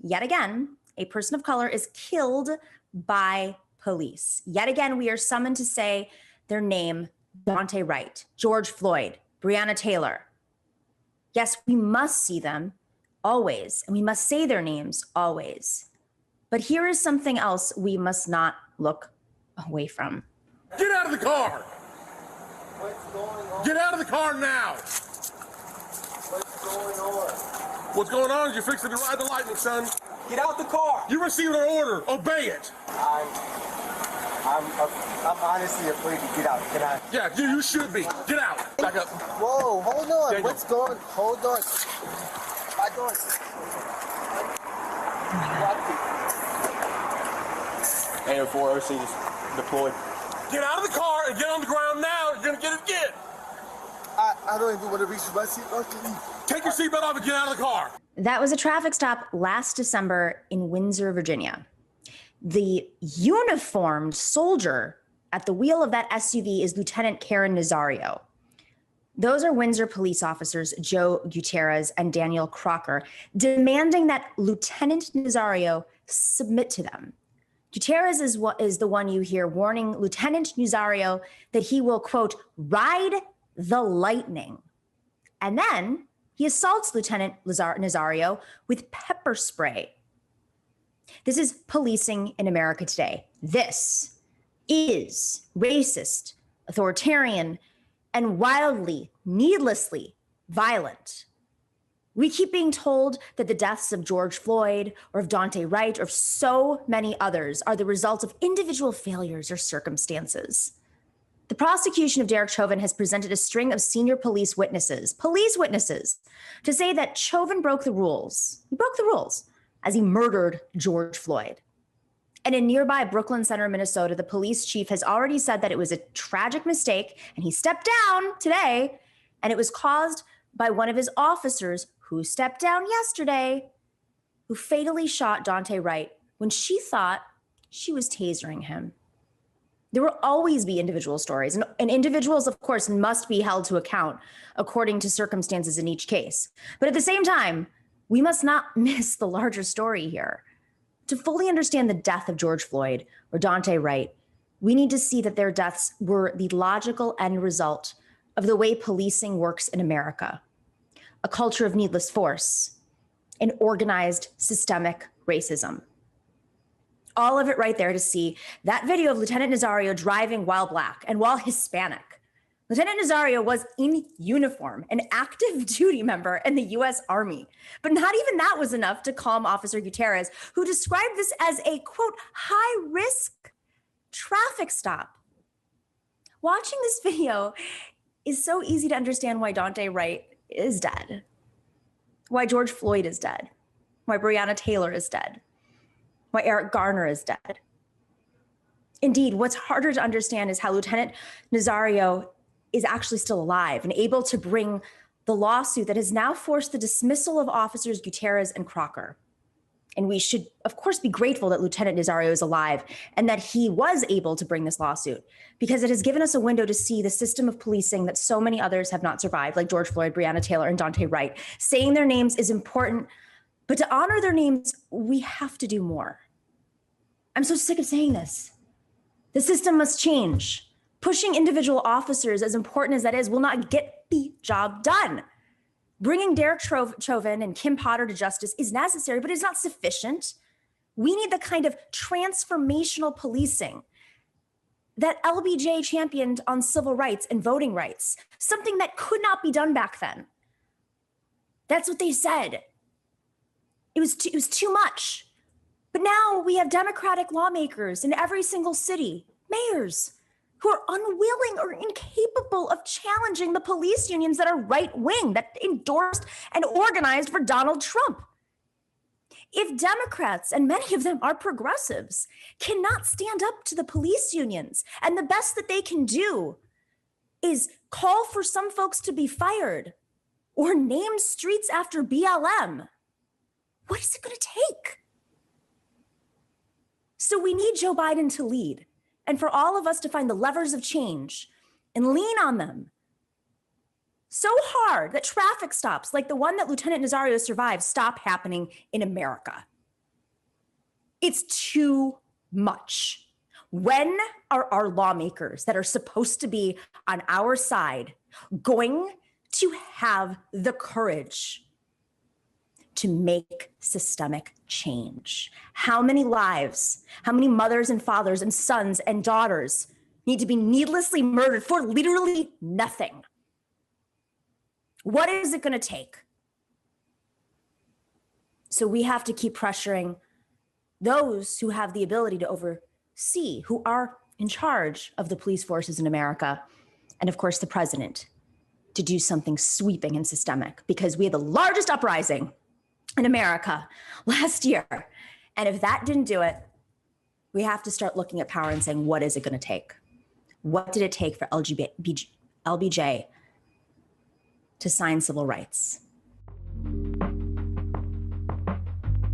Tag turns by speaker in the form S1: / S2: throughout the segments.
S1: yet again, a person of color is killed by police. Yet again, we are summoned to say their name: Daunte Wright, George Floyd, Breonna Taylor. Yes, we must see them always, and we must say their names always. But here is something else we must not look away from.
S2: Get out of the car!
S3: What's going on?
S2: Get out of the car now!
S3: What's going on?
S2: What's going on is you're fixing to ride the lightning, son.
S3: Get out the car!
S2: You received an order. Obey it.
S3: I'm honestly afraid to get out. Can I?
S2: Yeah, you should be. Get out. Back up.
S3: Whoa, hold on.
S2: Daniel.
S3: What's going? Hold on. My door.
S4: AO4 OC just deployed.
S2: Get out of the car and get on the ground now. You're gonna get it again.
S3: I don't even want to reach my seatbelt.
S2: Take your seatbelt off and get out of the car.
S1: That was a traffic stop last December in Windsor, Virginia. The uniformed soldier at the wheel of that SUV is Lieutenant Karen Nazario. Those are Windsor police officers, Joe Gutierrez and Daniel Crocker, demanding that Lieutenant Nazario submit to them. Gutierrez is the one you hear warning Lieutenant Nazario that he will, quote, ride the lightning. And then he assaults Lieutenant Nazario with pepper spray. This is policing in America today. This is racist, authoritarian, and wildly, needlessly violent. We keep being told that the deaths of George Floyd or of Daunte Wright or of so many others are the result of individual failures or circumstances. The prosecution of Derek Chauvin has presented a string of senior police witnesses, to say that Chauvin broke the rules. He broke the rules as he murdered George Floyd. And in nearby Brooklyn Center, Minnesota, the police chief has already said that it was a tragic mistake and he stepped down today, and it was caused by one of his officers who stepped down yesterday, who fatally shot Daunte Wright when she thought she was tasering him. There will always be individual stories, and individuals, of course, must be held to account according to circumstances in each case. But at the same time, we must not miss the larger story here. To fully understand the death of George Floyd or Daunte Wright, we need to see that their deaths were the logical end result of the way policing works in America. A culture of needless force, and organized systemic racism. All of it right there to see that video of Lieutenant Nazario driving while Black and while Hispanic. Lieutenant Nazario was in uniform, an active duty member in the US Army. But not even that was enough to calm Officer Gutierrez, who described this as a, quote, high-risk traffic stop. Watching this video is so easy to understand why Daunte Wright is dead, why George Floyd is dead, why Breonna Taylor is dead, why Eric Garner is dead. Indeed, what's harder to understand is how Lieutenant Nazario is actually still alive and able to bring the lawsuit that has now forced the dismissal of officers Gutierrez and Crocker. And we should, of course, be grateful that Lieutenant Nazario is alive and that he was able to bring this lawsuit, because it has given us a window to see the system of policing that so many others have not survived, like George Floyd, Breonna Taylor, and Daunte Wright. Saying their names is important, but to honor their names, we have to do more. I'm so sick of saying this. The system must change. Pushing individual officers, as important as that is, will not get the job done. Bringing Derek Chauvin and Kim Potter to justice is necessary, but it's not sufficient. We need the kind of transformational policing that LBJ championed on civil rights and voting rights, something that could not be done back then. That's what they said. It was too much. But now we have Democratic lawmakers in every single city, mayors, who are unwilling or incapable of challenging the police unions that are right-wing, that endorsed and organized for Donald Trump. If Democrats, and many of them are progressives, cannot stand up to the police unions, and the best that they can do is call for some folks to be fired or name streets after BLM, what is it going to take? So we need Joe Biden to lead, and for all of us to find the levers of change and lean on them so hard that traffic stops like the one that Lieutenant Nazario survived stop happening in America. It's too much. When are our lawmakers that are supposed to be on our side going to have the courage to make systemic change? How many lives, how many mothers and fathers and sons and daughters need to be needlessly murdered for literally nothing? What is it going to take? So we have to keep pressuring those who have the ability to oversee, who are in charge of the police forces in America, and of course the president, to do something sweeping and systemic, because we had the largest uprising in America last year. And if that didn't do it, we have to start looking at power and saying, what is it going to take? What did it take for LBJ to sign civil rights?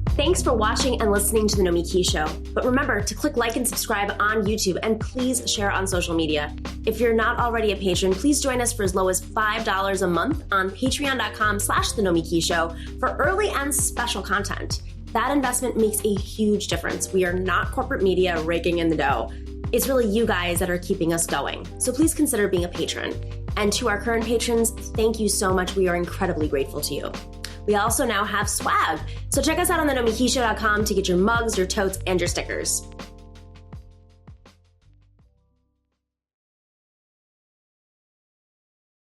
S5: Thanks for watching and listening to The Nomiki Show. But remember to click like and subscribe on YouTube, and please share on social media. If you're not already a patron, please join us for as low as $5 a month on patreon.com/The Nomiki Show for early and special content. That investment makes a huge difference. We are not corporate media raking in the dough. It's really you guys that are keeping us going. So please consider being a patron. And to our current patrons, thank you so much. We are incredibly grateful to you. We also now have swag. So check us out on thenomikishow.com to get your mugs, your totes, and your stickers.